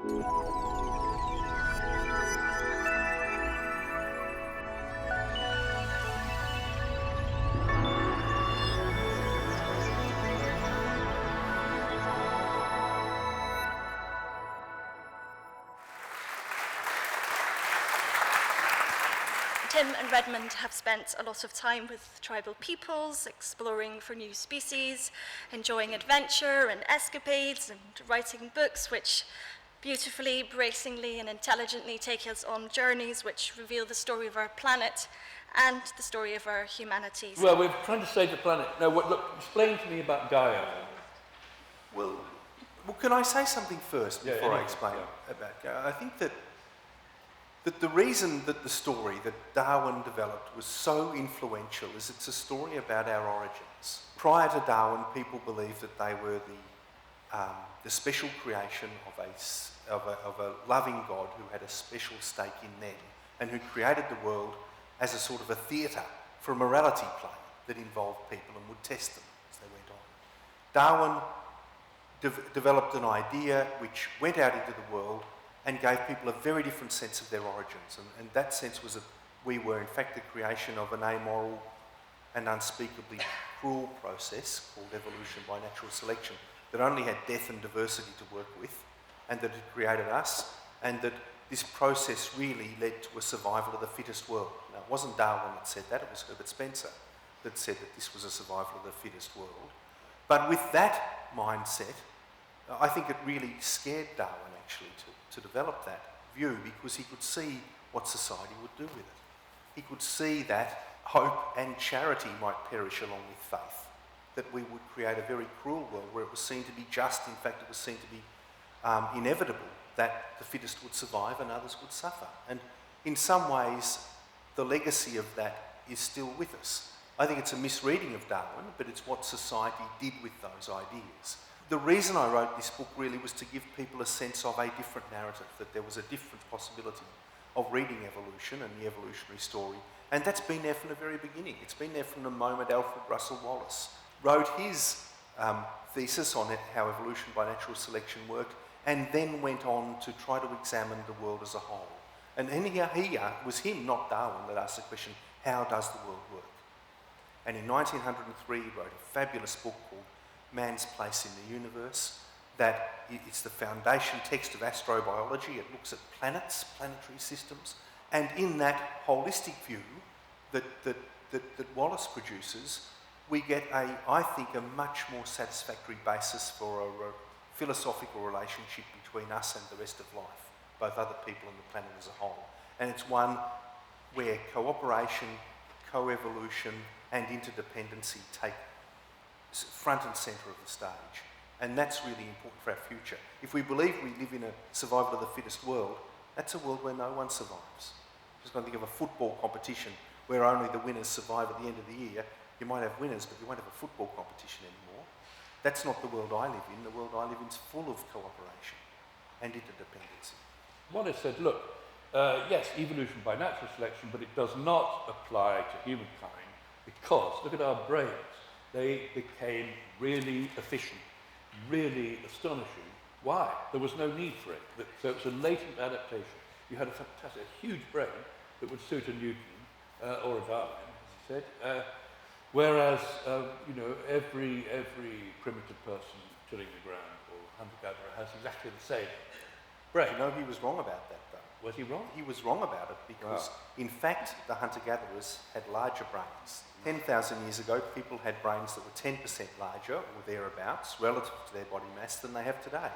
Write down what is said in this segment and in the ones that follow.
Tim and Redmond have spent a lot of time with tribal peoples, exploring for new species, enjoying adventure and escapades, and writing books which beautifully, bracingly, and intelligently take us on journeys which reveal the story of our planet and the story of our humanities. Well, we're trying to save the planet. No, look, explain to me about Gaia. Well, can I say something first before I explain about Gaia? I think that the reason that the story that Darwin developed was so influential is it's a story about our origins. Prior to Darwin, people believed that they were the special creation of a loving God who had a special stake in them and who created the world as a sort of a theatre for a morality play that involved people and would test them as they went on. Darwin developed an idea which went out into the world and gave people a very different sense of their origins. And that sense was that we were, in fact, the creation of an amoral and unspeakably cruel process called evolution by natural selection that only had death and diversity to work with, and that had created us, and that this process really led to a survival of the fittest world. Now, it wasn't Darwin that said that, it was Herbert Spencer that said that this was a survival of the fittest world. But with that mindset, I think it really scared Darwin, actually, to develop that view, because he could see what society would do with it. He could see that hope and charity might perish along with faith, that we would create a very cruel world where it was seen to be just, in fact it was seen to be inevitable that the fittest would survive and others would suffer. And in some ways, the legacy of that is still with us. I think it's a misreading of Darwin, but it's what society did with those ideas. The reason I wrote this book really was to give people a sense of a different narrative, that there was a different possibility of reading evolution and the evolutionary story, and that's been there from the very beginning. It's been there from the moment Alfred Russel Wallace wrote his thesis on how evolution by natural selection worked, and then went on to try to examine the world as a whole. And here it was him, not Darwin, that asked the question, how does the world work? And in 1903 he wrote a fabulous book called Man's Place in the Universe, that it's the foundation text of astrobiology. It looks at planets, planetary systems, and in that holistic view that Wallace produces, we get I think, a much more satisfactory basis for a philosophical relationship between us and the rest of life, both other people and the planet as a whole. And it's one where cooperation, co-evolution and interdependency take front and centre of the stage. And that's really important for our future. If we believe we live in a survival of the fittest world, that's a world where no one survives. Just going to think of a football competition where only the winners survive at the end of the year. You might have winners, but you won't have a football competition anymore. That's not the world I live in. The world I live in is full of cooperation and interdependency. Wallace said, look, yes, evolution by natural selection, but it does not apply to humankind because, look at our brains. They became really efficient, really astonishing. Why? There was no need for it. So it's a latent adaptation. You had a fantastic, huge brain that would suit a Newton or a Darwin, as he said. Whereas, every primitive person tilling the ground or hunter-gatherer has exactly the same brain. You know, he was wrong about that, though. Was he wrong? He was wrong about it because, in fact, the hunter-gatherers had larger brains. 10,000 years ago, people had brains that were 10% larger or thereabouts relative to their body mass than they have today.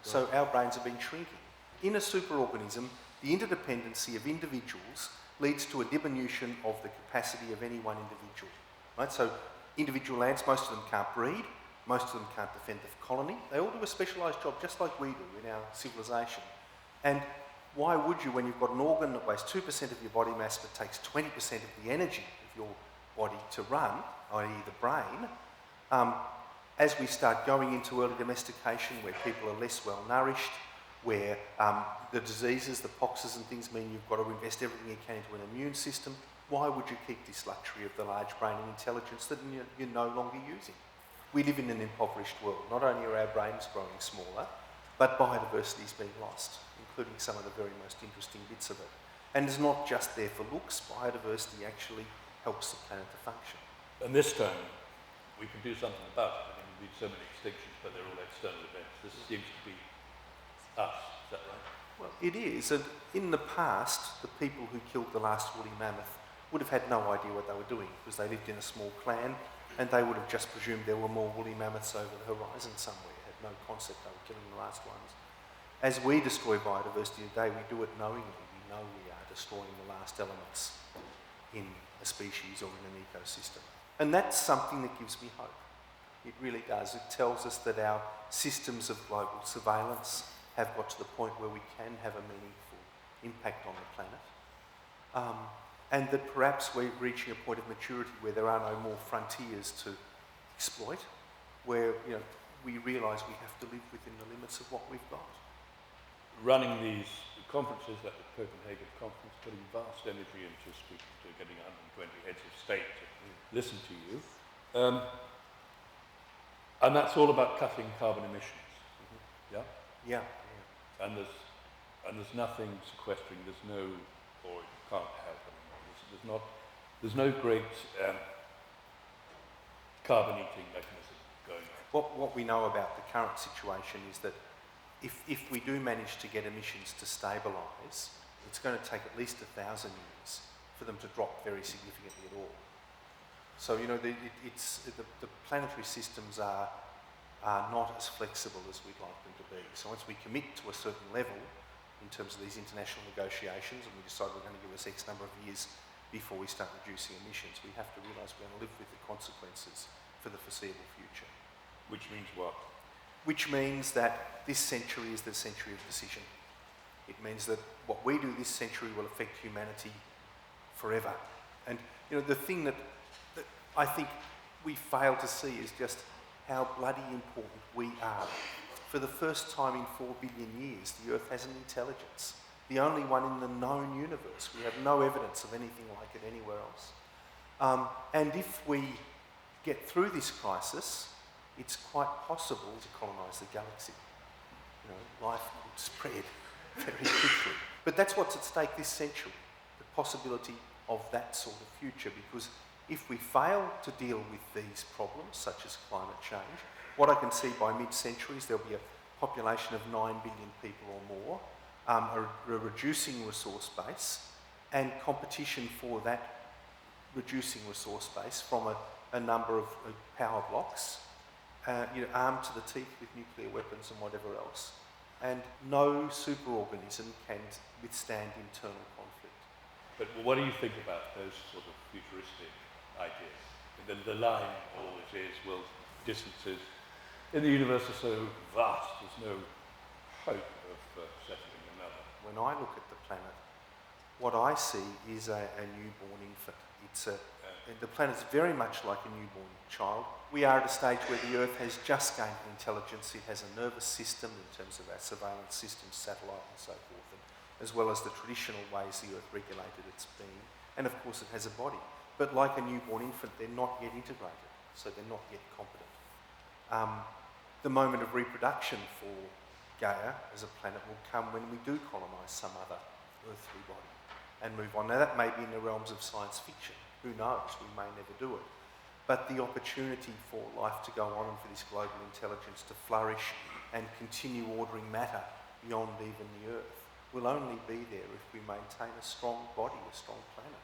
So our brains have been shrinking. In a superorganism, the interdependency of individuals leads to a diminution of the capacity of any one individual. Right? So individual ants, most of them can't breed, most of them can't defend the colony. They all do a specialised job just like we do in our civilisation. And why would you, when you've got an organ that weighs 2% of your body mass but takes 20% of the energy of your body to run, i.e. the brain, as we start going into early domestication where people are less well nourished, where the diseases, the poxes and things mean you've got to invest everything you can into an immune system, why would you keep this luxury of the large brain and intelligence that you're no longer using? We live in an impoverished world. Not only are our brains growing smaller, but biodiversity is being lost, including some of the very most interesting bits of it. And it's not just there for looks. Biodiversity actually helps the planet to function. And this time, we can do something about it. I mean, we've had so many extinctions, but they're all external events. This seems to be us, is that right? Well, it is. And in the past, the people who killed the last woolly mammoth would have had no idea what they were doing because they lived in a small clan and they would have just presumed there were more woolly mammoths over the horizon somewhere, had no concept they were killing the last ones. As we destroy biodiversity today, we do it knowingly. We know we are destroying the last elements in a species or in an ecosystem. And that's something that gives me hope. It really does. It tells us that our systems of global surveillance have got to the point where we can have a meaningful impact on the planet. And that perhaps we're reaching a point of maturity where there are no more frontiers to exploit, where we realise we have to live within the limits of what we've got. Running these conferences, like the Copenhagen conference, putting vast energy into speaking to getting 120 heads of state to listen to you. And that's all about cutting carbon emissions. Mm-hmm. Yeah? Yeah. And there's nothing sequestering, there's no, or it can't help. There's no great carbon-eating mechanism going on. What we know about the current situation is that if we do manage to get emissions to stabilise, it's going to take at least 1,000 years for them to drop very significantly at all. So, the planetary systems are not as flexible as we'd like them to be. So once we commit to a certain level in terms of these international negotiations and we decide we're going to give us X number of years before we start reducing emissions, we have to realise we're going to live with the consequences for the foreseeable future. Which means what? Which means that this century is the century of decision. It means that what we do this century will affect humanity forever. And the thing that I think we fail to see is just how bloody important we are. For the first time in 4 billion years, the Earth has an intelligence. The only one in the known universe. We have no evidence of anything like it anywhere else. And if we get through this crisis, it's quite possible to colonise the galaxy. Life could spread very quickly. But that's what's at stake this century, the possibility of that sort of future, because if we fail to deal with these problems, such as climate change, what I can see by mid-century is there'll be a population of 9 billion people or more, a reducing resource base, and competition for that reducing resource base from a number of power blocks, armed to the teeth with nuclear weapons and whatever else. And no superorganism can withstand internal conflict. But what do you think about those sort of futuristic ideas? The line always is, well, distances in the universe are so vast, there's no hope of settling another. When I look at the planet, what I see is a newborn infant. The planet's very much like a newborn child. We are at a stage where the Earth has just gained intelligence. It has a nervous system in terms of our surveillance systems, satellite and so forth, as well as the traditional ways the Earth regulated its being. And of course it has a body. But like a newborn infant, they're not yet integrated, so they're not yet competent. The moment of reproduction for Gaia as a planet will come when we do colonise some other earthly body and move on. Now that may be in the realms of science fiction. Who knows? We may never do it. But the opportunity for life to go on and for this global intelligence to flourish and continue ordering matter beyond even the Earth will only be there if we maintain a strong body, a strong planet.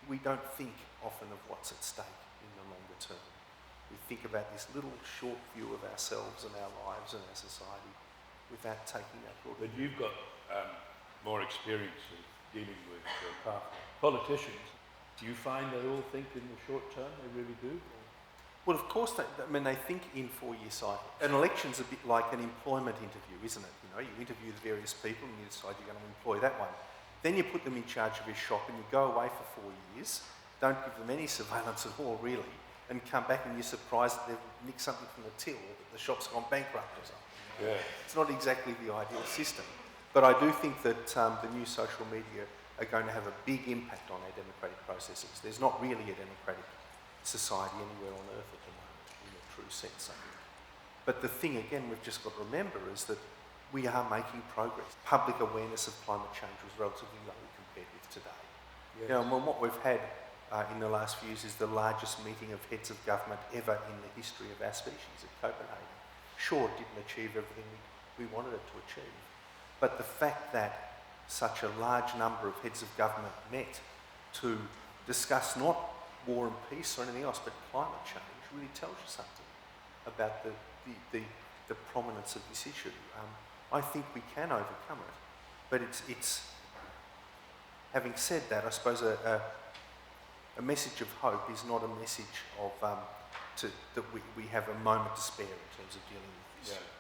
We don't think often of what's at stake in the longer term. We think about this little short view of ourselves and our lives and our society without taking that broader But you've got more experience of dealing with politicians. Do you find they all think in the short term? They really do? Well, of course, they think in 4-year cycles. An election's a bit like an employment interview, isn't it? You interview the various people and you decide you're going to employ that one. Then you put them in charge of your shop and you go away for 4 years, don't give them any surveillance at all, really, and come back and you're surprised that they've nicked something from the till or that the shop's gone bankrupt or something. Yeah. It's not exactly the ideal system. But I do think that the new social media are going to have a big impact on our democratic processes. There's not really a democratic society anywhere on Earth at the moment, in a true sense, I think. But the thing, again, we've just got to remember is that we are making progress. Public awareness of climate change was relatively low compared with today. Yes. You know, and what we've had in the last few years is the largest meeting of heads of government ever in the history of our species at Copenhagen. Sure, it didn't achieve everything we wanted it to achieve, but the fact that such a large number of heads of government met to discuss not war and peace or anything else, but climate change really tells you something about the prominence of this issue. I think we can overcome it, but it's having said that, I suppose a message of hope is not a message of that we have a moment to spare in terms of dealing with this. Yeah.